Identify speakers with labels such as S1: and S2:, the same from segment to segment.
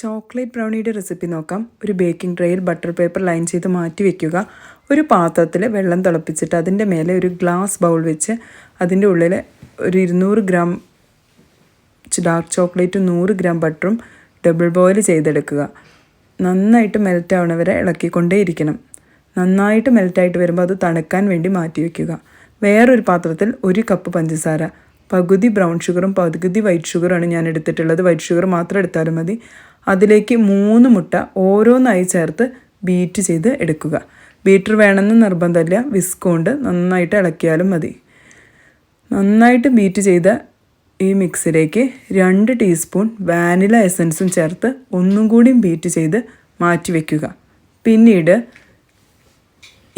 S1: Chocolate ബ്രൗണിയുടെ recipe നോക്കാം. ഒരു baking ട്രേയിൽ butter paper line ചെയ്ത് മാറ്റി വയ്ക്കുക. ഒരു പാത്രത്തിൽ വെള്ളം തിളപ്പിച്ചിട്ട് അതിൻ്റെ മേലെ ഒരു ഗ്ലാസ് ബൗൾ വെച്ച് അതിൻ്റെ ഉള്ളിൽ ഒരു 200 ഗ്രാം ഡാർക്ക് ചോക്ലേറ്റും 100 ഗ്രാം ബട്ടറും ഡബിൾ ബോയിൽ ചെയ്തെടുക്കുക. നന്നായിട്ട് മെൽറ്റ് ആവണ വരെ ഇളക്കിക്കൊണ്ടേയിരിക്കണം. നന്നായിട്ട് മെൽറ്റായിട്ട് വരുമ്പോൾ അത് തണുക്കാൻ വേണ്ടി മാറ്റി വയ്ക്കുക. വേറൊരു പാത്രത്തിൽ 1 കപ്പ് പഞ്ചസാര, പകുതി ബ്രൗൺ ഷുഗറും പകുതി വൈറ്റ് ഷുഗറാണ് ഞാൻ എടുത്തിട്ടുള്ളത്. വൈറ്റ് ഷുഗർ മാത്രം എടുത്താലും മതി. അതിലേക്ക് 3 മുട്ട ഓരോന്നായി ചേർത്ത് ബീറ്റ് ചെയ്ത് എടുക്കുക. ബീറ്റർ വേണമെന്ന് നിർബന്ധമില്ല, വിസ്ക് കൊണ്ട് നന്നായിട്ട് ഇളക്കിയാലും മതി. നന്നായിട്ട് ബീറ്റ് ചെയ്ത ഈ മിക്സിലേക്ക് 2 ടീസ്പൂൺ വാനില എസൻസും ചേർത്ത് ഒന്നും കൂടി ബീറ്റ് ചെയ്ത് മാറ്റി വയ്ക്കുക. പിന്നീട്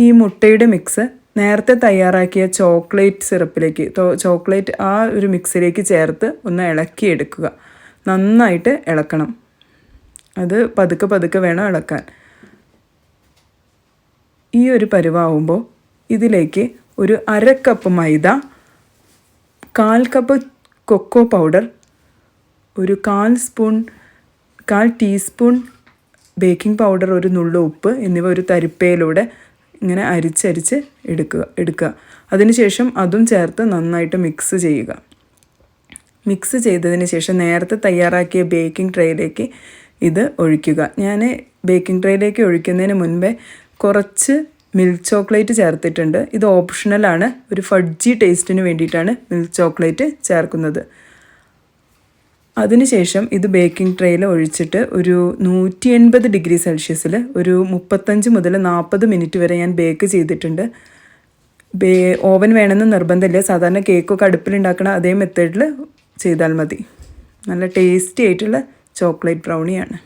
S1: ഈ മുട്ടയുടെ മിക്സ് നേരത്തെ തയ്യാറാക്കിയ ചോക്ലേറ്റ് സിറപ്പിലേക്ക് ചോക്ലേറ്റ് ആ ഒരു മിക്സിലേക്ക് ചേർത്ത് ഒന്ന് ഇളക്കിയെടുക്കുക. നന്നായിട്ട് ഇളക്കണം. അത് പതുക്കെ വേണം ഇളക്കാൻ. ഈ ഒരു പരുവാകുമ്പോൾ ഇതിലേക്ക് ഒരു 1/2 കപ്പ് മൈദ, 1/4 കപ്പ് കൊക്കോ പൗഡർ, ഒരു 1/4 ടീസ്പൂൺ ബേക്കിംഗ് പൗഡർ, ഒരു നുള്ളു ഉപ്പ് എന്നിവ ഒരു തരിപ്പയിലൂടെ ഇങ്ങനെ അരിച്ചരിച്ച് എടുക്കുക. അതിനുശേഷം അതും ചേർത്ത് നന്നായിട്ട് മിക്സ് ചെയ്യുക. മിക്സ് ചെയ്തതിന് ശേഷം നേരത്തെ തയ്യാറാക്കിയ ബേക്കിംഗ് ട്രേയിലേക്ക് ഇത് ഒഴിക്കുക. ഞാൻ ബേക്കിംഗ് ട്രേയിലേക്ക് ഒഴിക്കുന്നതിന് മുൻപേ കുറച്ച് മിൽക്ക് ചോക്ലേറ്റ് ചേർത്തിട്ടുണ്ട്. ഇത് ഓപ്ഷണലാണ്. ഒരു ഫഡ്ജി ടേസ്റ്റിന് വേണ്ടിയിട്ടാണ് മിൽക്ക് ചോക്ലേറ്റ് ചേർക്കുന്നത്. അതിനുശേഷം ഇത് ബേക്കിംഗ് ട്രേയിൽ ഒഴിച്ചിട്ട് ഒരു 180 ഡിഗ്രി സെൽഷ്യസിൽ ഒരു 35 മുതൽ 40 മിനിറ്റ് വരെ ഞാൻ ബേക്ക് ചെയ്തിട്ടുണ്ട്. ഓവൻ വേണമെന്ന് നിർബന്ധമില്ല. സാധാരണ കേക്കൊക്കെ അടുപ്പിലുണ്ടാക്കണ അതേ മെത്തേഡിൽ ചെയ്താൽ മതി. നല്ല ടേസ്റ്റി ആയിട്ടുള്ള ചോക്ലേറ്റ് ബ്രൗണിയാണ്.